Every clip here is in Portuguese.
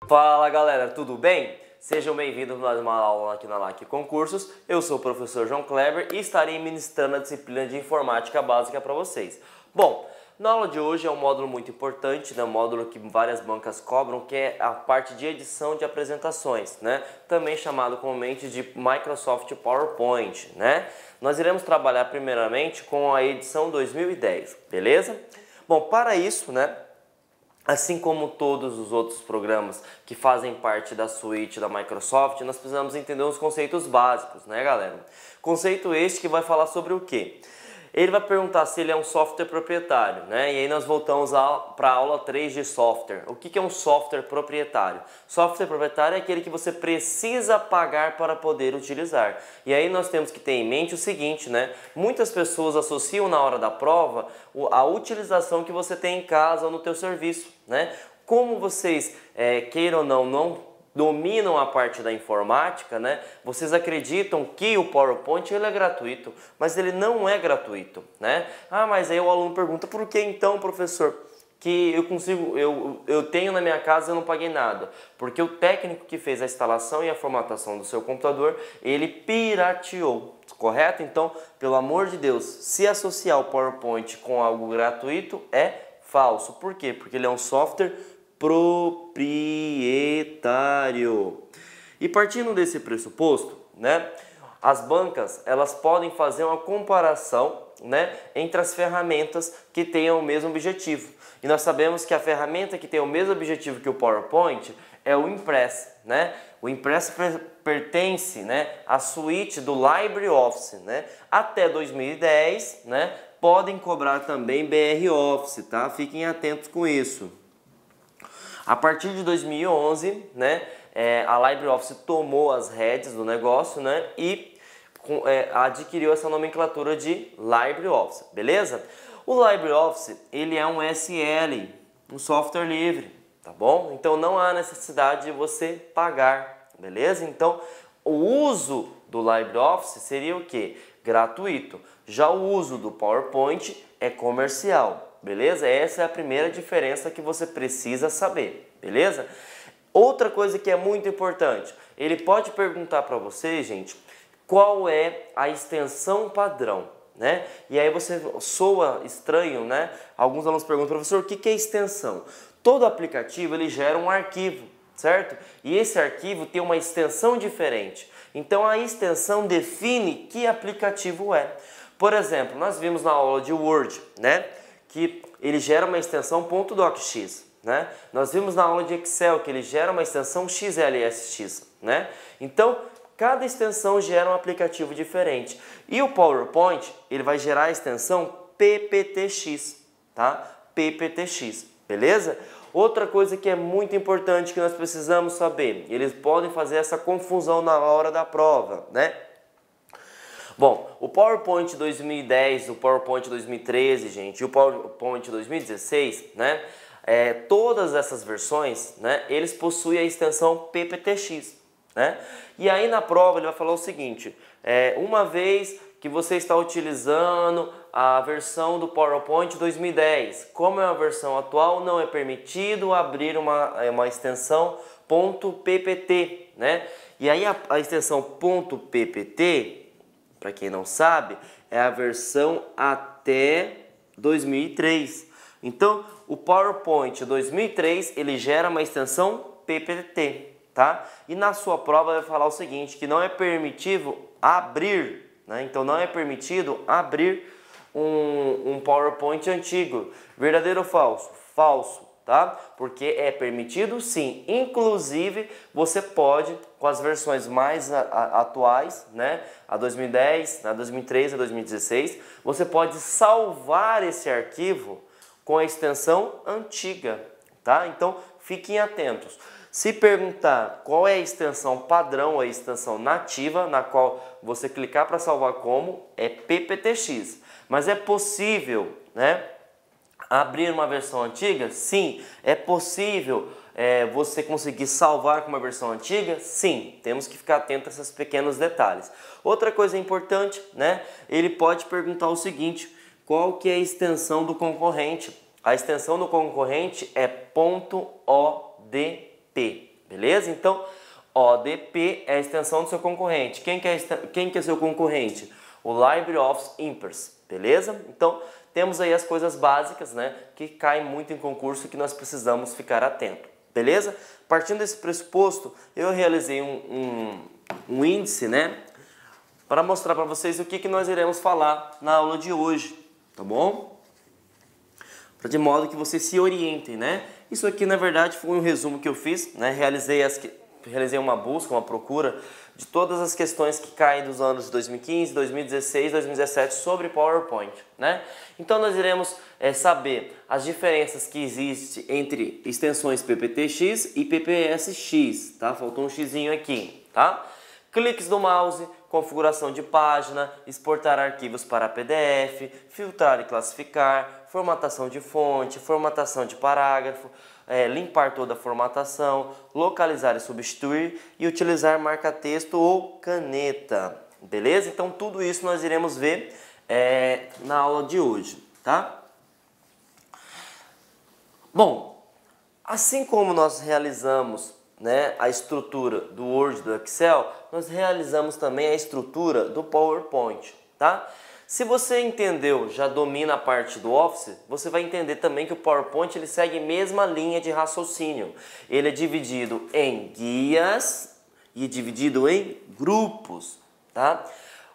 Fala galera, tudo bem? Sejam bem-vindos a mais uma aula aqui na LAC Concursos. Eu sou o professor João Kleber e estarei ministrando a disciplina de Informática Básica para vocês. Bom, na aula de hoje é um módulo muito importante, né? Um módulo que várias bancas cobram, que é a parte de edição de apresentações, né? Também chamado comumente de Microsoft PowerPoint, né? Nós iremos trabalhar primeiramente com a edição 2010, beleza? Bom, para isso, né? Assim como todos os outros programas que fazem parte da suíte da Microsoft, nós precisamos entender os conceitos básicos, né, galera? Conceito este que vai falar sobre o quê? Ele vai perguntar se ele é um software proprietário, né? E aí nós voltamos para a aula 3 de software. O que é um software proprietário? Software proprietário é aquele que você precisa pagar para poder utilizar. E aí nós temos que ter em mente o seguinte, né? Muitas pessoas associam na hora da prova a utilização que você tem em casa ou no teu serviço, né? Como vocês, queiram ou não dominam a parte da informática, né? Vocês acreditam que o PowerPoint ele é gratuito, mas ele não é gratuito, né? Ah, mas aí o aluno pergunta, por que então, professor, que eu tenho na minha casa e eu não paguei nada? Porque o técnico que fez a instalação e a formatação do seu computador, ele pirateou, correto? Então, pelo amor de Deus, se associar o PowerPoint com algo gratuito é falso. Por quê? Porque ele é um software proprietário. E partindo desse pressuposto, né, as bancas elas podem fazer uma comparação, né, entre as ferramentas que tenham o mesmo objetivo. E nós sabemos que a ferramenta que tem o mesmo objetivo que o PowerPoint é o Impress, né? O Impress pertence, né, à suíte do LibreOffice, né? Até 2010, né, podem cobrar também BR Office, tá? Fiquem atentos com isso. A partir de 2011, né, a LibreOffice tomou as rédeas do negócio, né, e adquiriu essa nomenclatura de LibreOffice, beleza? O LibreOffice, ele é um SL, um software livre, tá bom? Então não há necessidade de você pagar, beleza? Então o uso do LibreOffice seria o quê? Gratuito. Já o uso do PowerPoint é comercial. Beleza? Essa é a primeira diferença que você precisa saber, beleza? Outra coisa que é muito importante, ele pode perguntar para você, gente, qual é a extensão padrão, né? E aí você soa estranho, né? Alguns alunos perguntam, professor, o que é extensão? Todo aplicativo ele gera um arquivo, certo? E esse arquivo tem uma extensão diferente. Então a extensão define que aplicativo é. Por exemplo, nós vimos na aula de Word, né, que ele gera uma extensão .docx, né? Nós vimos na aula de Excel que ele gera uma extensão XLSX, né? Então, cada extensão gera um aplicativo diferente. E o PowerPoint, ele vai gerar a extensão PPTX, tá? PPTX, beleza? Outra coisa que é muito importante que nós precisamos saber, eles podem fazer essa confusão na hora da prova, né? Bom, o PowerPoint 2010, o PowerPoint 2013, gente, e o PowerPoint 2016, né? Todas essas versões, né? Eles possuem a extensão PPTX, né? E aí na prova ele vai falar o seguinte: uma vez que você está utilizando a versão do PowerPoint 2010, como é uma versão atual, não é permitido abrir uma extensão .ppt, né? E aí a extensão .ppt, para quem não sabe, é a versão até 2003. Então, o PowerPoint 2003, ele gera uma extensão PPT, tá? E na sua prova vai falar o seguinte, que não é permitido abrir, né? Então, não é permitido abrir um PowerPoint antigo. Verdadeiro ou falso? Falso. Tá? Porque é permitido sim, inclusive você pode, com as versões mais atuais, né? A 2010, a 2013, a 2016, você pode salvar esse arquivo com a extensão antiga, tá? Então fiquem atentos. Se perguntar qual é a extensão padrão ou a extensão nativa, na qual você clicar para salvar como, é PPTX. Mas é possível, né, abrir uma versão antiga? Sim. É possível você conseguir salvar com uma versão antiga? Sim. Temos que ficar atento a esses pequenos detalhes. Outra coisa importante, né? Ele pode perguntar o seguinte: qual que é a extensão do concorrente? A extensão do concorrente é .odp, beleza? Então, ODP é a extensão do seu concorrente. Quem que é seu concorrente? O LibreOffice Impress, beleza? Então, temos aí as coisas básicas, né, que caem muito em concurso e que nós precisamos ficar atento, beleza? Partindo desse pressuposto, eu realizei um índice, né, para mostrar para vocês o que nós iremos falar na aula de hoje, tá bom? De modo que vocês se orientem, né? Isso aqui, na verdade, foi um resumo que eu fiz, né? Realizei uma busca, uma procura de todas as questões que caem dos anos de 2015, 2016, 2017 sobre PowerPoint, né? Então nós iremos saber as diferenças que existem entre extensões PPTX e PPSX, tá? Faltou um xizinho aqui, tá? Cliques do mouse, configuração de página, exportar arquivos para PDF, filtrar e classificar, formatação de fonte, formatação de parágrafo, limpar toda a formatação, localizar e substituir e utilizar marca-texto ou caneta, beleza? Então tudo isso nós iremos ver na aula de hoje, tá? Bom, assim como nós realizamos, né, a estrutura do Word, do Excel, nós realizamos também a estrutura do PowerPoint, tá? Se você entendeu, já domina a parte do Office, você vai entender também que o PowerPoint ele segue a mesma linha de raciocínio. Ele é dividido em guias e dividido em grupos, tá?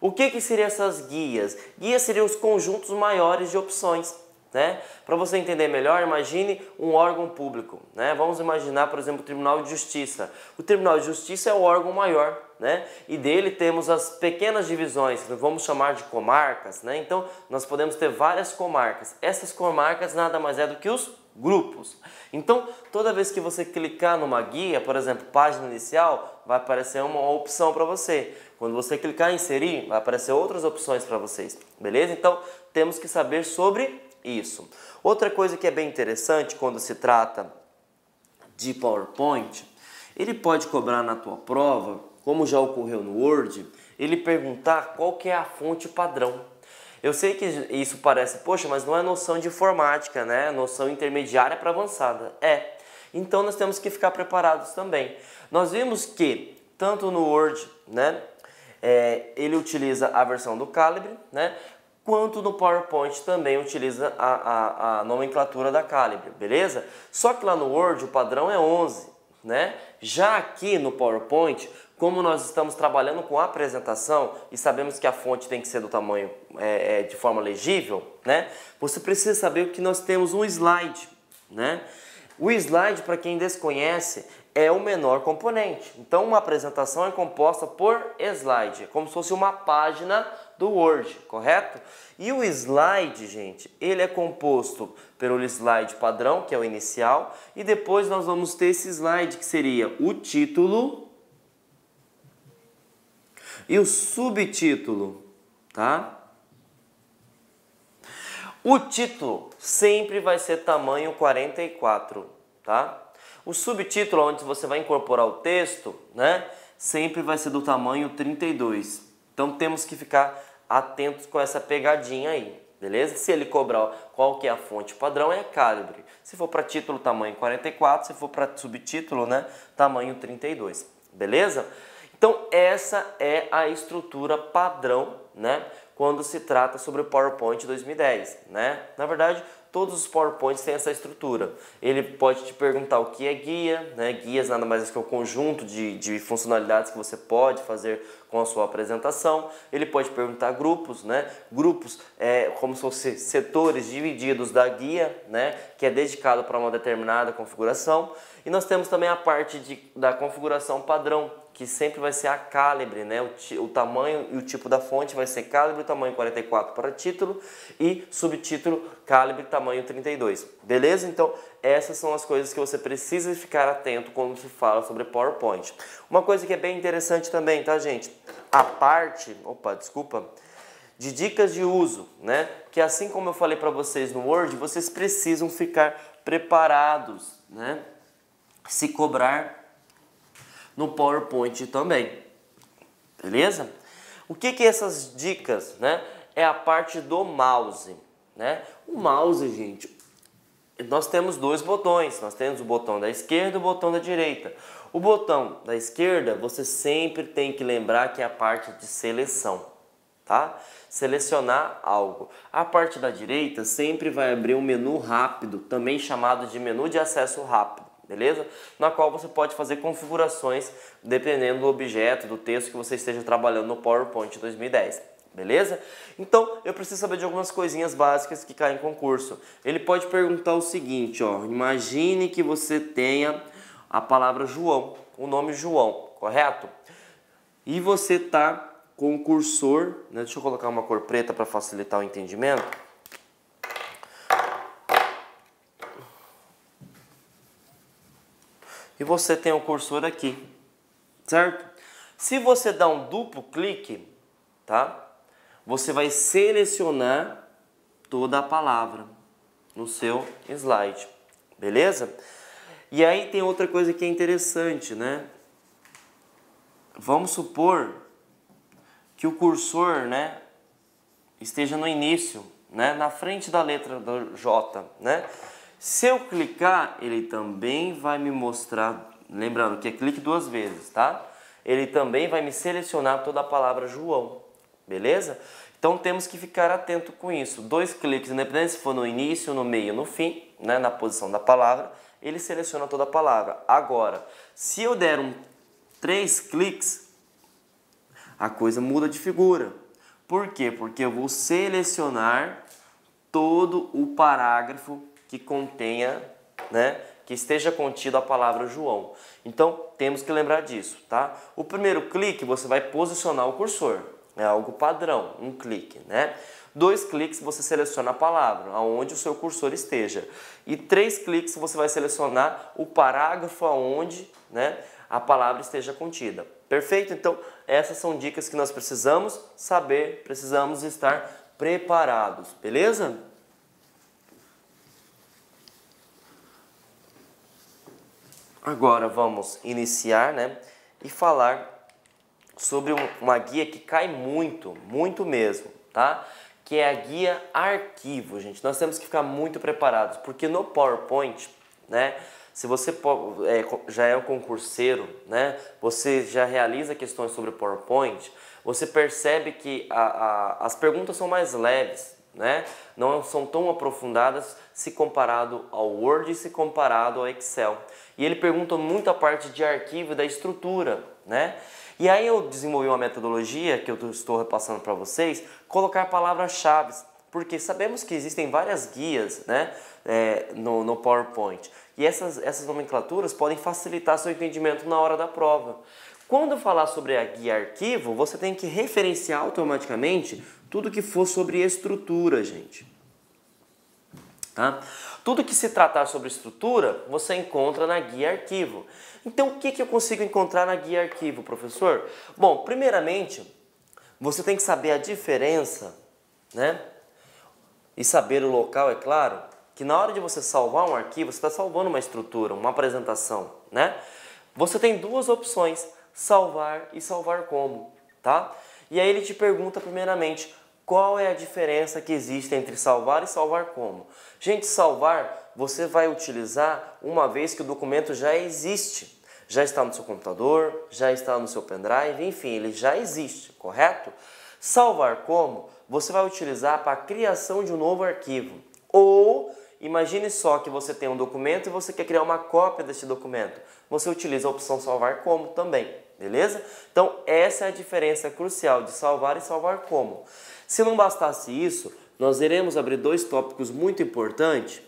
O que seriam essas guias? Guias seriam os conjuntos maiores de opções, né? Para você entender melhor, imagine um órgão público, né? Vamos imaginar, por exemplo, o Tribunal de Justiça. O Tribunal de Justiça é o órgão maior, né? E dele temos as pequenas divisões, que vamos chamar de comarcas, né? Então, nós podemos ter várias comarcas. Essas comarcas nada mais é do que os grupos. Então, toda vez que você clicar numa guia, por exemplo, página inicial, vai aparecer uma opção para você. Quando você clicar em inserir, vai aparecer outras opções para vocês, beleza? Então, temos que saber sobre isso. Outra coisa que é bem interessante quando se trata de PowerPoint, ele pode cobrar na tua prova, como já ocorreu no Word, ele perguntar qual que é a fonte padrão. Eu sei que isso parece, poxa, mas não é noção de informática, né? Noção intermediária para avançada. Então nós temos que ficar preparados também. Nós vimos que, tanto no Word, né, ele utiliza a versão do Calibre, né? Quanto no PowerPoint também utiliza a nomenclatura da Calibre, beleza? Só que lá no Word o padrão é 11, né? Já aqui no PowerPoint, como nós estamos trabalhando com a apresentação e sabemos que a fonte tem que ser do tamanho de forma legível, né? Você precisa saber que nós temos um slide, né? O slide, para quem desconhece, é o menor componente. Então, uma apresentação é composta por slide, como se fosse uma página do Word, correto? E o slide, gente, ele é composto pelo slide padrão, que é o inicial, e depois nós vamos ter esse slide que seria o título e o subtítulo, tá? O título sempre vai ser tamanho 44, tá? O subtítulo, onde você vai incorporar o texto, né, sempre vai ser do tamanho 32. Então temos que ficar atentos com essa pegadinha aí, beleza? Se ele cobrar qual que é a fonte padrão, é Calibre. Se for para título, tamanho 44, se for para subtítulo, né, tamanho 32, beleza? Então essa é a estrutura padrão, né, quando se trata sobre o PowerPoint 2010, né? Na verdade, todos os PowerPoints têm essa estrutura. Ele pode te perguntar o que é guia, né? Guias nada mais é que o conjunto de funcionalidades que você pode fazer com a sua apresentação. Ele pode perguntar grupos, né? Grupos como se fossem setores divididos da guia, né? Que é dedicado para uma determinada configuração. E nós temos também a parte da configuração padrão, que sempre vai ser a Calibre, né? O tamanho e o tipo da fonte vai ser Calibre, tamanho 44 para título e subtítulo Calibre, tamanho 32. Beleza? Então, essas são as coisas que você precisa ficar atento quando se fala sobre PowerPoint. Uma coisa que é bem interessante também, tá, gente? A parte, de dicas de uso, né? Que assim como eu falei para vocês no Word, vocês precisam ficar preparados, né? Se cobrar no PowerPoint também, beleza? O que é essas dicas, né? É a parte do mouse, né? O mouse, gente, nós temos dois botões, nós temos o botão da esquerda e o botão da direita. O botão da esquerda, você sempre tem que lembrar que é a parte de seleção, tá? Selecionar algo. A parte da direita sempre vai abrir um menu rápido, também chamado de menu de acesso rápido, beleza? Na qual você pode fazer configurações dependendo do objeto, do texto que você esteja trabalhando no PowerPoint 2010. Beleza? Então, eu preciso saber de algumas coisinhas básicas que caem em concurso. Ele pode perguntar o seguinte, ó, imagine que você tenha a palavra João, o nome João, correto? E você tá com o cursor, né? Deixa eu colocar uma cor preta para facilitar o entendimento. E você tem o cursor aqui, certo? Se você dá um duplo clique, tá? Você vai selecionar toda a palavra no seu slide, beleza? E aí tem outra coisa que é interessante, né? Vamos supor que o cursor, né, esteja no início, né, na frente da letra do J, né? Se eu clicar, ele também vai me mostrar, lembrando que é clique 2 vezes, tá? Ele também vai me selecionar toda a palavra João. Beleza? Então temos que ficar atento com isso. 2 cliques, independente se for no início, no meio, no fim, né, na posição da palavra, ele seleciona toda a palavra. Agora, se eu der 3 cliques, a coisa muda de figura. Por quê? Porque eu vou selecionar todo o parágrafo que contenha, né, que esteja contido a palavra João. Então, temos que lembrar disso, tá? O primeiro clique, você vai posicionar o cursor. É algo padrão, um clique, né? 2 cliques você seleciona a palavra, aonde o seu cursor esteja. E 3 cliques você vai selecionar o parágrafo aonde, né, a palavra esteja contida. Perfeito? Então, essas são dicas que nós precisamos saber, precisamos estar preparados, beleza? Agora vamos iniciar, né, e falar sobre uma guia que cai muito, muito mesmo, tá? Que é a guia arquivo, gente. Nós temos que ficar muito preparados, porque no PowerPoint, né, se você já é um concurseiro, né, você já realiza questões sobre PowerPoint, você percebe que as perguntas são mais leves, né? Não são tão aprofundadas se comparado ao Word e se comparado ao Excel. E ele pergunta muito a parte de arquivo e da estrutura, né? E aí eu desenvolvi uma metodologia que eu estou repassando para vocês, colocar palavras-chave, porque sabemos que existem várias guias, né, no PowerPoint. E essas nomenclaturas podem facilitar seu entendimento na hora da prova. Quando eu falar sobre a guia arquivo, você tem que referenciar automaticamente tudo que for sobre estrutura, gente. Tá? Tudo que se tratar sobre estrutura, você encontra na guia arquivo. Então, o que eu consigo encontrar na guia arquivo, professor? Bom, primeiramente, você tem que saber a diferença, né? E saber o local, é claro, que na hora de você salvar um arquivo, você está salvando uma estrutura, uma apresentação, né? Você tem 2 opções, salvar e salvar como, tá? E aí ele te pergunta primeiramente, qual é a diferença que existe entre salvar e salvar como? Gente, salvar você vai utilizar uma vez que o documento já existe. Já está no seu computador, já está no seu pendrive, enfim, ele já existe, correto? Salvar como? Você vai utilizar para a criação de um novo arquivo. Ou, imagine só que você tem um documento e você quer criar uma cópia desse documento. Você utiliza a opção salvar como também, beleza? Então, essa é a diferença crucial de salvar e salvar como. Se não bastasse isso, nós iremos abrir 2 tópicos muito importantes,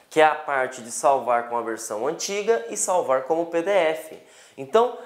que é a parte de salvar com a versão antiga e salvar como PDF. Então,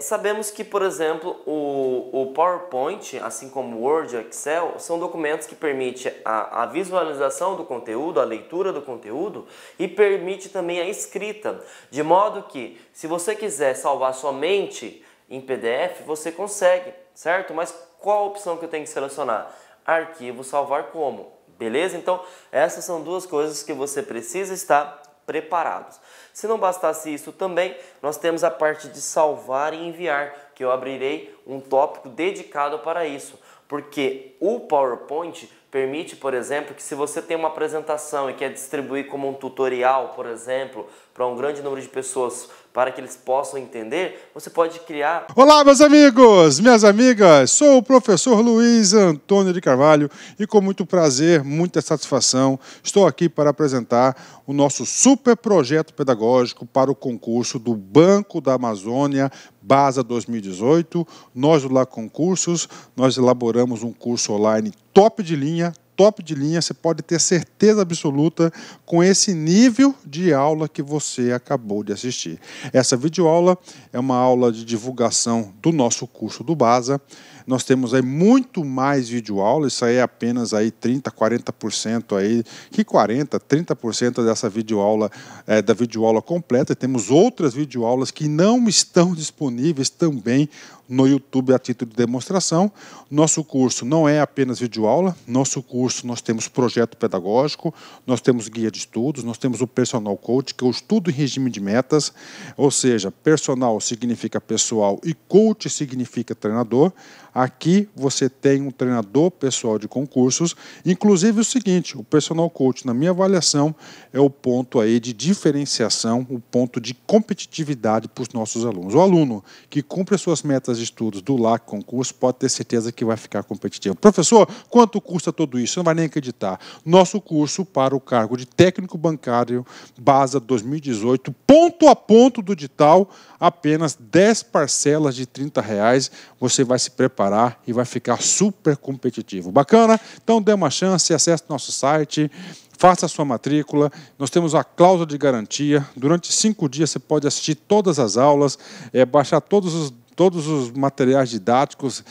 sabemos que, por exemplo, o PowerPoint, assim como o Word e o Excel, são documentos que permitem a visualização do conteúdo, a leitura do conteúdo e permite também a escrita. De modo que, se você quiser salvar somente em PDF, você consegue, certo? Mas qual a opção que eu tenho que selecionar? Arquivo salvar como. Beleza? Então, essas são 2 coisas que você precisa estar preparados. Se não bastasse isso também, nós temos a parte de salvar e enviar, que eu abrirei um tópico dedicado para isso. Porque o PowerPoint permite, por exemplo, que se você tem uma apresentação e quer distribuir como um tutorial, por exemplo, para um grande número de pessoas para que eles possam entender, você pode criar... Olá, meus amigos, minhas amigas, sou o professor Luiz Antônio de Carvalho e com muito prazer, muita satisfação, estou aqui para apresentar o nosso super projeto pedagógico para o concurso do Banco da Amazônia, BASA 2018. Nós do Lá Concursos, nós elaboramos um curso online top de linha, você pode ter certeza absoluta com esse nível de aula que você acabou de assistir. Essa videoaula é uma aula de divulgação do nosso curso do BASA. Nós temos aí muito mais videoaulas, isso aí é apenas aí 30%, 40% aí, que 40%, 30% dessa videoaula é da videoaula completa. E temos outras videoaulas que não estão disponíveis também no YouTube a título de demonstração. Nosso curso não é apenas videoaula, nosso curso nós temos projeto pedagógico, nós temos guia de estudos, nós temos o personal coach, que eu estudo em regime de metas, ou seja, personal significa pessoal e coach significa treinador. Aqui você tem um treinador pessoal de concursos, inclusive o seguinte, o personal coach, na minha avaliação, é o ponto aí de diferenciação, o ponto de competitividade para os nossos alunos. O aluno que cumpre as suas metas de estudos do LAC Concurso pode ter certeza que vai ficar competitivo. Professor, quanto custa tudo isso? Você não vai nem acreditar. Nosso curso para o cargo de técnico bancário BASA 2018, ponto a ponto do edital, apenas 10 parcelas de R$30, você vai se preparar e vai ficar super competitivo. Bacana? Então dê uma chance, acesse nosso site, faça a sua matrícula, nós temos a cláusula de garantia, durante 5 dias você pode assistir todas as aulas, baixar todos os materiais didáticos,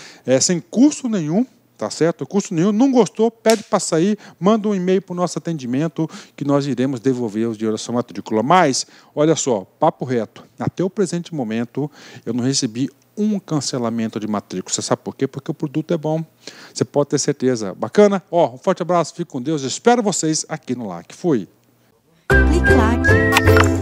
sem custo nenhum. Tá certo? Custo nenhum. Não gostou, pede para sair, manda um e-mail para o nosso atendimento que nós iremos devolver os dinheiros da sua matrícula. Mas, olha só, papo reto, até o presente momento eu não recebi um cancelamento de matrícula. Você sabe por quê? Porque o produto é bom. Você pode ter certeza. Bacana? Um forte abraço, fique com Deus. Espero vocês aqui no LAC. Fui! Clique, claque.